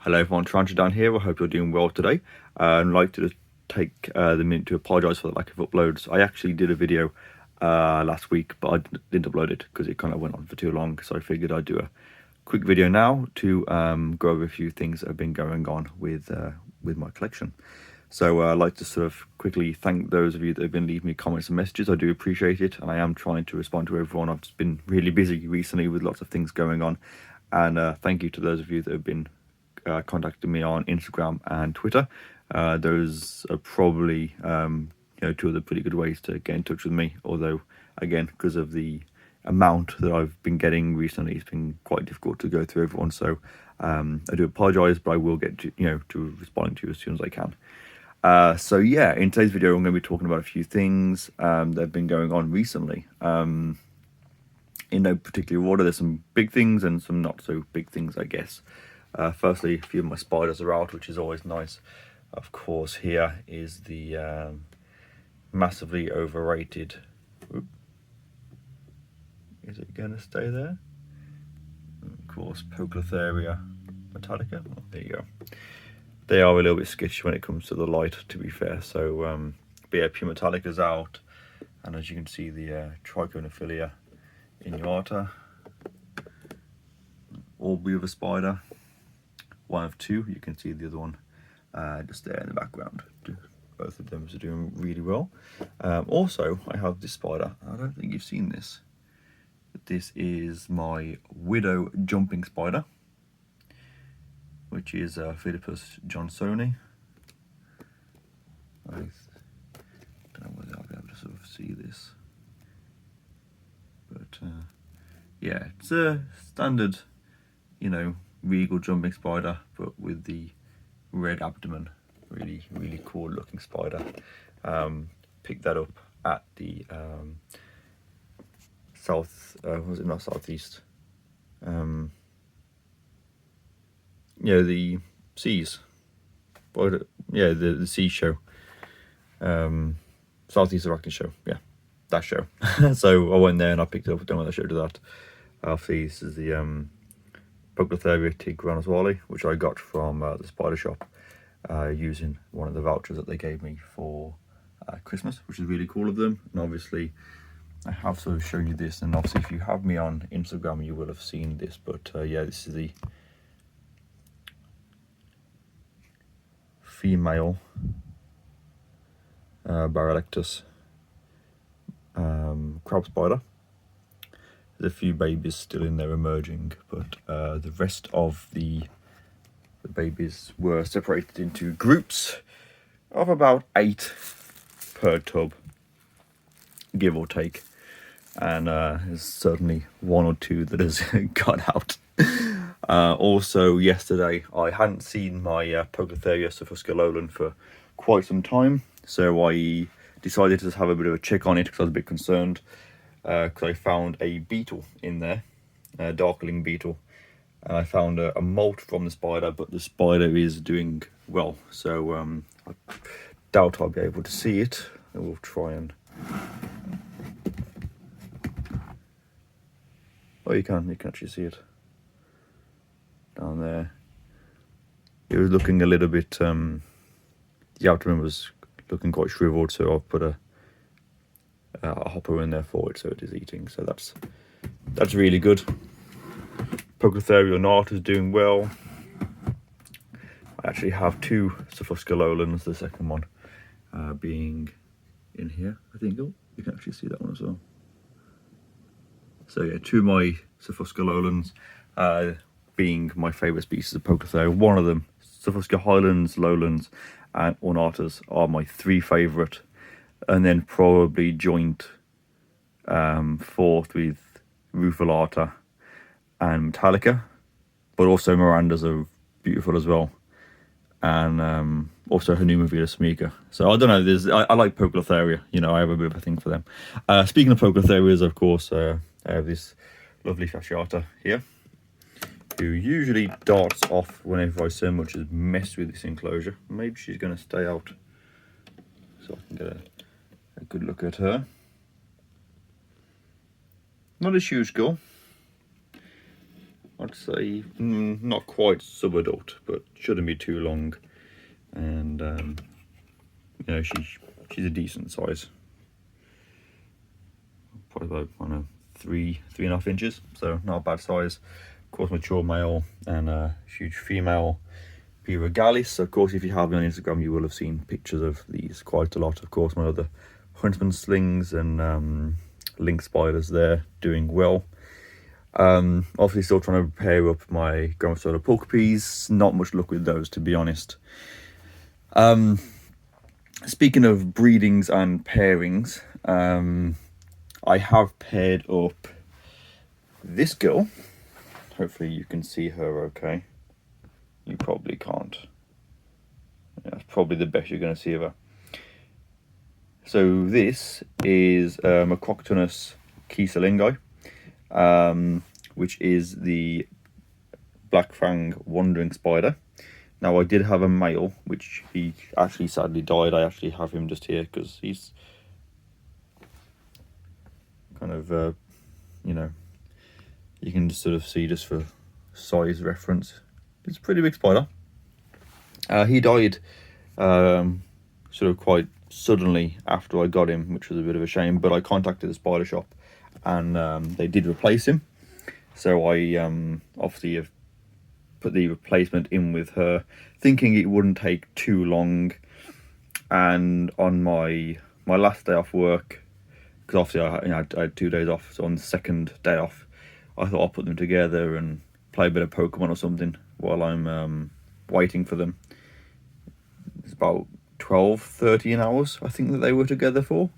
Hello everyone, TarantulaDan here. I hope you're doing well today. I'd like to take the minute to apologise for the lack of uploads. I actually did a video last week, but I didn't upload it because it kind of went on for too long. So I figured I'd do a quick video now to go over a few things that have been going on with my collection. So I'd like to sort of quickly thank those of you that have been leaving me comments and messages. I do appreciate it, and I am trying to respond to everyone. I've just been really busy recently with lots of things going on, and thank you to those of you that have been contacting me on Instagram and Twitter. Those are probably two of the pretty good ways to get in touch with me, although again, because of the amount that I've been getting recently, it's been quite difficult to go through everyone. So I do apologize, but I will get to responding to you as soon as I can. So yeah, in today's video I'm going to be talking about a few things that have been going on recently. In no particular order. There's some big things and some not so big things, I guess. Firstly, a few of my spiders are out, which is always nice. Of course, here is the massively overrated... Is it going to stay there? Of course, Poecilotheria metallica. Oh, there you go. They are a little bit skittish when it comes to the light, to be fair. So, but yeah, Pure Metallica's out. And as you can see, the Trichonophilia innuata. Aubrey of a spider. One of two. You can see the other one just there in the background. Both of them are doing really well. Also, I have this spider. I don't think you've seen this. This is my widow jumping spider, which is Philippus johnsoni. I don't know whether I'll be able to sort of see this, but yeah, it's a standard, regal jumping spider, but with the red abdomen. Really cool looking spider. Picked that up at the was it not southeast? The seas. Yeah, the sea show. Southeast Arachne show. Yeah, that show. So I went there and I picked it up. I don't know whether I showed you that. This is the Poecilotheria tigranuswali, which I got from the spider shop using one of the vouchers that they gave me for Christmas, which is really cool of them. And obviously I have sort of shown you this, and obviously if you have me on Instagram you will have seen this, but yeah, this is the female Barolectus crab spider. There's a few babies still in there emerging, but the rest of the babies were separated into groups of about 8 per tub, give or take, and there's certainly 1 or 2 that has got out. Also yesterday I hadn't seen my Poecilotheria subfusculolan for quite some time, so I decided to have a bit of a check on it because I was a bit concerned, because I found a beetle in there, a darkling beetle, and I found a molt from the spider, but the spider is doing well, so I doubt I'll be able to see it. I will try and... Oh, you can actually see it down there. It was looking a little bit, the abdomen was looking quite shriveled, so I've put a hopper in there for it, so it is eating, so that's really good. Poecilotheria ornata is doing well. I actually have 2 subfusculolans, the second one being in here, I think. Oh, you can actually see that one as well. So yeah, 2 of my subfusculolans being my favourite species of Poecilotheria. One of them, Subfusca highlands, lowlands and ornatas are my 3 favourite, and then probably joint 4th with Rufilata and Metallica, but also Mirandas are beautiful as well, and also Hanumavida smica. So I don't know, I like Poecilotheria, I have a bit of a thing for them. Speaking of Poecilotherias, of course, I have this lovely fasciata here, who usually darts off whenever I so much as mess with this enclosure. Maybe she's going to stay out so I can get a good look at her. Not a huge girl, I'd say not quite sub-adult, but shouldn't be too long. And you know, she's a decent size, probably about, I don't know, 3.5 inches, so not a bad size. Of course, mature male and a huge female Piragallis. So of course, if you have me on Instagram, you will have seen pictures of these quite a lot. Of course, my other huntsman slings and link spiders there doing well. Obviously still trying to pair up my Grandma Soda porcupines. Not much luck with those, to be honest. Speaking of breedings and pairings, I have paired up this girl. Hopefully you can see her okay. You probably can't. Yeah, that's probably the best you're going to see of her. So this is a Macroctonus kieselingi, which is the black fang wandering spider. Now I did have a male, which he actually sadly died. I actually have him just here because he's kind of, you know, you can just sort of see just for size reference. It's a pretty big spider. He died sort of quite suddenly after I got him, which was a bit of a shame, but I contacted the spider shop and they did replace him. So I obviously have put the replacement in with her, thinking it wouldn't take too long. And on my last day off work, because obviously I had 2 days off, so on the second day off, I thought I'll put them together and play a bit of Pokemon or something while I'm waiting for them. It's about 12-13 hours I think that they were together for.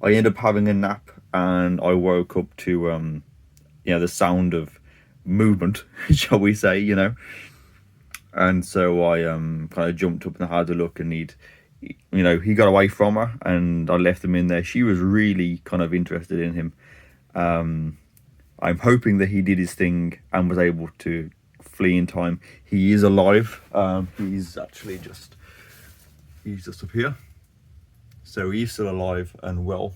I ended up having a nap and I woke up to you know, the sound of movement, shall we say, you know. And so I kind of jumped up and had a look, and he got away from her and I left him in there. She was really kind of interested in him. I'm hoping that he did his thing and was able to flee in time. He is alive. He's actually he's just up here. So he's still alive and well.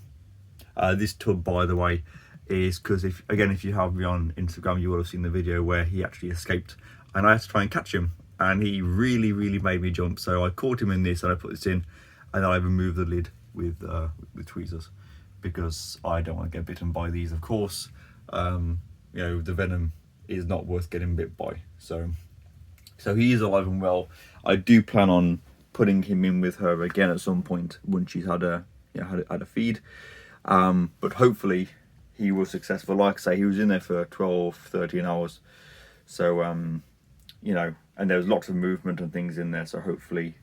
This tub, by the way, is because if you have me on Instagram, you will have seen the video where he actually escaped and I had to try and catch him, and he really made me jump. So I caught him in this and I put this in, and then I removed the lid with tweezers because I don't want to get bitten by these, of course. You know, the venom is not worth getting bit by. So he is alive and well. I do plan on putting him in with her again at some point when she's had a feed, but hopefully he was successful. Like I say, he was in there for 12-13 hours, so you know, and there was lots of movement and things in there, so hopefully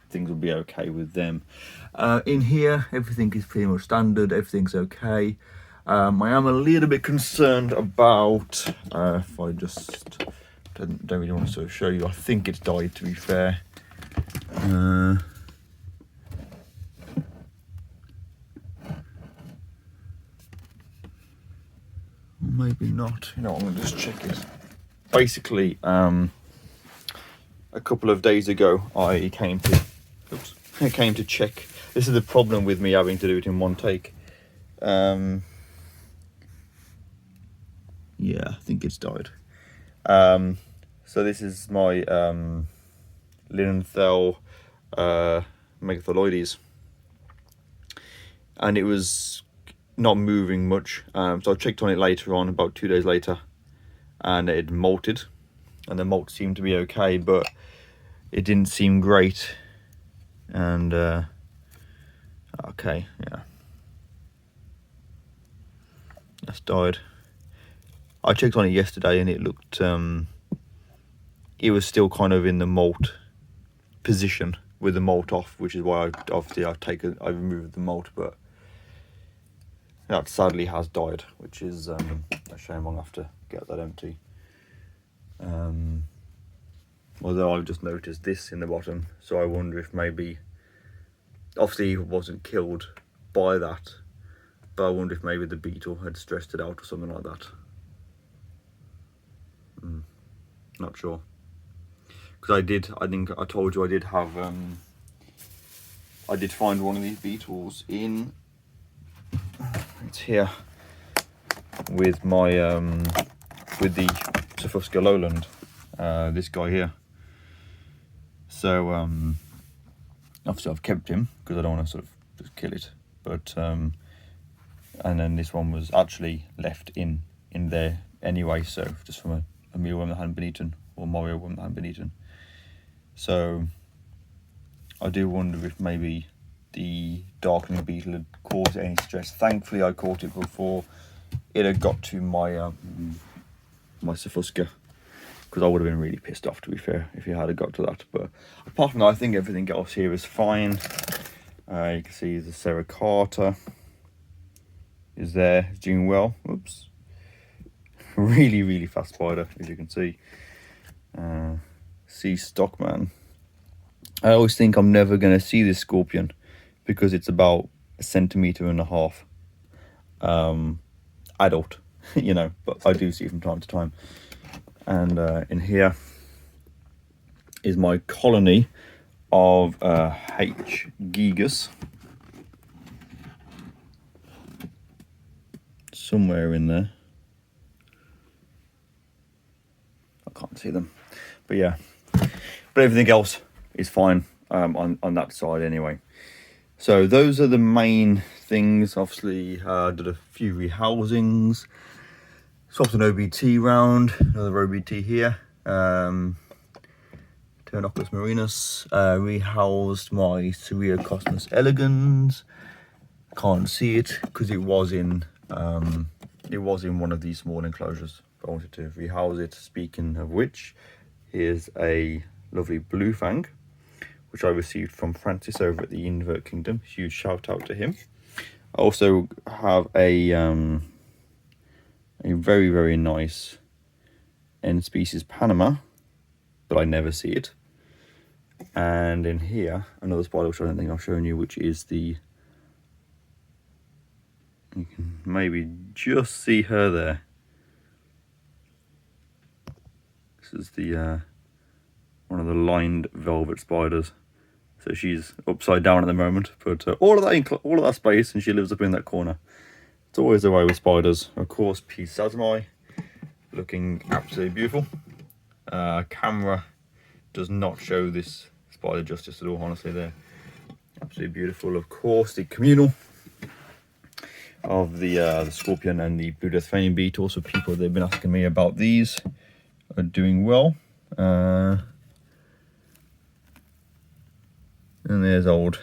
things will be okay with them. In here, everything is pretty much standard, everything's okay. I am a little bit concerned about, if I just don't really want to sort of show you, I think it's died, to be fair. Maybe not. You know, I'm going to just check it. Basically, a couple of days ago, I came to check. This is the problem with me having to do it in one take. Yeah, I think it's died. So this is my Linthel Megathaloides, and it was not moving much. So I checked on it later on, about 2 days later, and it had molted, and the molt seemed to be okay, but it didn't seem great. And okay, yeah, that's died. I checked on it yesterday and it looked it was still kind of in the molt position with the molt off, which is why I removed the molt, but that sadly has died, which is a shame. I'll have to get that empty. Although I've just noticed this in the bottom, so I wonder if maybe, obviously it wasn't killed by that, but I wonder if maybe the beetle had stressed it out or something like that. Not sure, because I think I told you I did have I did find one of these beetles in, it's here, with my with the Sofusca lowland, this guy here. So obviously I've kept him because I don't want to sort of just kill it, but and then this one was actually left in there anyway, so just from a mealworm that hadn't been eaten, or Mario worm that hadn't been eaten. So I do wonder if maybe the darkening beetle had caused any stress. Thankfully I caught it before it had got to my my Sofusca, because I would have been really pissed off, to be fair, if he had got to that. But apart from that, I think everything else here is fine. You can see the Serracata is there, it's doing well. Oops. Really fast spider, as you can see. Sea Stockman. I always think I'm never going to see this scorpion because it's about 1.5 centimeters adult, you know, but I do see it from time to time. And in here is my colony of H. gigas. Somewhere in there. I can't see them. But yeah. But everything else is fine on that side anyway. So those are the main things. Obviously, did a few rehousings. Swapped an OBT round, another OBT here. Turnoclus marinus. Rehoused my Cereocosmus elegans. Can't see it because it was in one of these small enclosures. I wanted to rehouse it. Speaking of which, here's a lovely blue fang, which I received from Francis over at the Invert Kingdom. Huge shout out to him. I also have a very nice N species Panama, but I never see it. And in here, another spider which I don't think I've shown you, which is the, you can maybe just see her there. This is the one of the lined velvet spiders. So she's upside down at the moment, but all of that space, and she lives up in that corner. It's always the way with spiders. Of course, P. sasmai, looking absolutely beautiful. Camera does not show this spider justice at all, honestly. They're absolutely beautiful. Of course, the communal of the scorpion and the blue death feigning beetle. So people, they've been asking me about these, are doing well. And there's old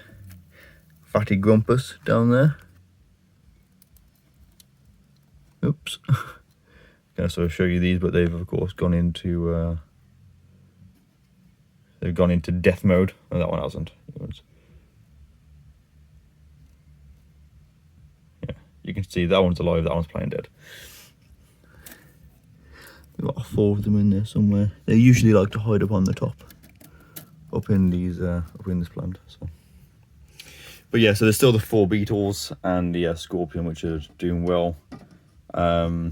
Fatty Grumpus down there. Oops. Gonna sort of show you these, but they've of course gone into death mode. Oh, that one hasn't. Yeah, you can see that one's alive, that one's playing dead. We've got 4 of them in there somewhere. They usually like to hide up on the top, up in these, up in this plant. So, but yeah, so there's still the 4 beetles and the scorpion, which are doing well. A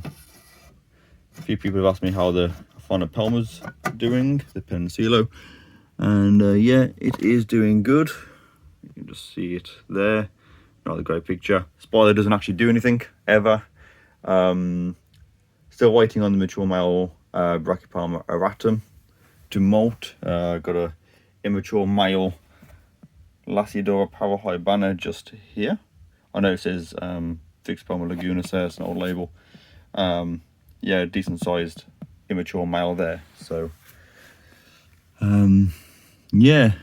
few people have asked me how the Phonopoelma's doing, the Penicillo, and yeah, it is doing good. You can just see it there. Not a great picture. Spider doesn't actually do anything ever. Still waiting on the mature male Brachypelma auratum to molt. Got a immature male Lacidora parahybana just here. I know it says Vixpelma lagunas there, it's an old label. Yeah, decent sized immature male there. So yeah,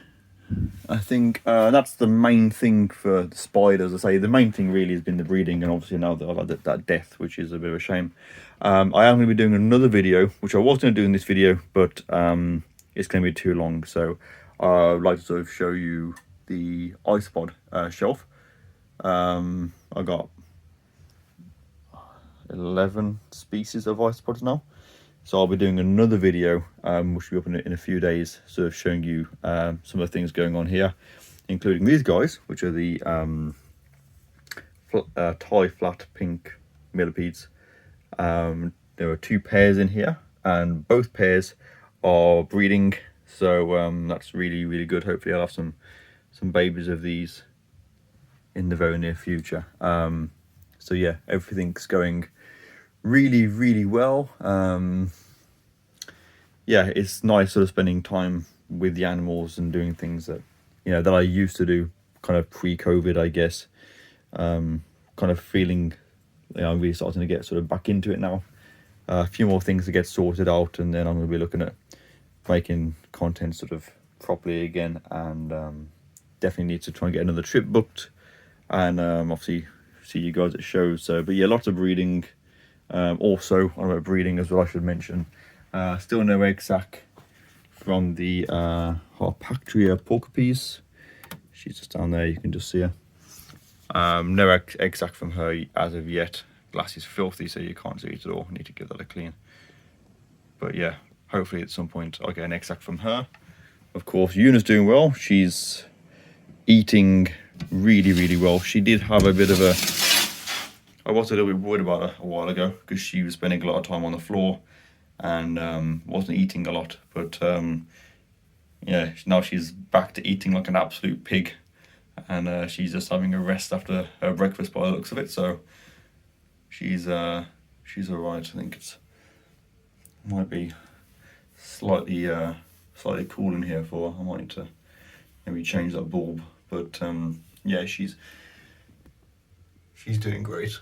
I think that's the main thing for the spiders. I say the main thing really has been the breeding, and obviously now that I've had that death, which is a bit of a shame. I am going to be doing another video, which I was going to do in this video, but it's going to be too long. So I'd like to sort of show you the isopod shelf. I got 11 species of isopods now. So I'll be doing another video, which will be up in a few days, sort of showing you some of the things going on here, including these guys, which are the Thai flat pink millipedes. There are 2 pairs in here, and both pairs are breeding. So that's really good. Hopefully I'll have some babies of these in the very near future. So yeah, everything's going really well. yeah, it's nice sort of spending time with the animals and doing things that, you know, that I used to do kind of pre-COVID, I guess. Kind of feeling, you know, I'm really starting to get sort of back into it now. A few more things to get sorted out, and then I'm going to be looking at making content sort of properly again, and definitely need to try and get another trip booked, and obviously see you guys at shows. So, but yeah, lots of breeding. Also, on about breeding as well, I should mention. Still no egg sac from the Harpactria porcupes. She's just down there, you can just see her. No egg sac from her as of yet. Glass is filthy, so you can't see it at all. Need to give that a clean. But yeah, hopefully at some point I'll get an egg sac from her. Of course, Yuna's doing well. She's eating really, really well. She did have a bit of a... I was a little bit worried about her a while ago because she was spending a lot of time on the floor and wasn't eating a lot. But yeah, now she's back to eating like an absolute pig. And she's just having a rest after her breakfast by the looks of it. So she's all right. I think might be slightly cool in here for her. I might need to maybe change that bulb. But yeah, she's doing great.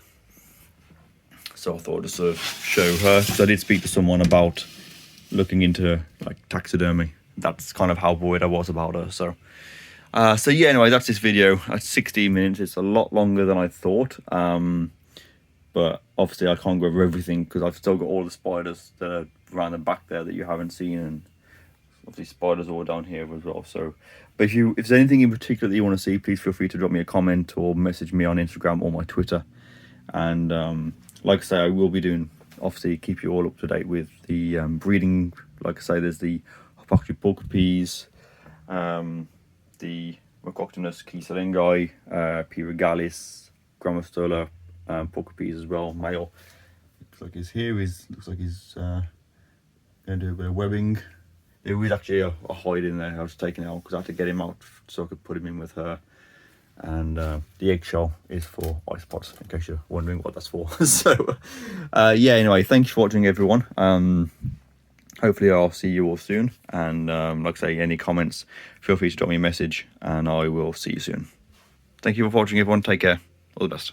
So I thought I'd just sort of show her. So I did speak to someone about looking into like taxidermy. That's kind of how worried I was about her. So yeah, anyway, that's this video. It's 16 minutes. It's a lot longer than I thought. But obviously I can't go over everything because I've still got all the spiders that are around the back there that you haven't seen, and obviously spiders all down here as well. So, but if there's anything in particular that you want to see, please feel free to drop me a comment or message me on Instagram or my Twitter. And like I say, I will be doing, obviously, keep you all up to date with the breeding. Like I say, there's the Harpactria porcupes, the Macoctonus kieselingi, P. regalis, Grammostola porcupes as well, male. Looks like he's here. Looks like he's going to do a bit of webbing. There was actually a hide in there. I was taking it out because I had to get him out so I could put him in with her. And the eggshell is for ice pods, in case you're wondering what that's for. So yeah, anyway, thank you for watching, everyone. Hopefully I'll see you all soon. And like I say, any comments, feel free to drop me a message and I will see you soon. Thank you for watching, everyone. Take care. All the best.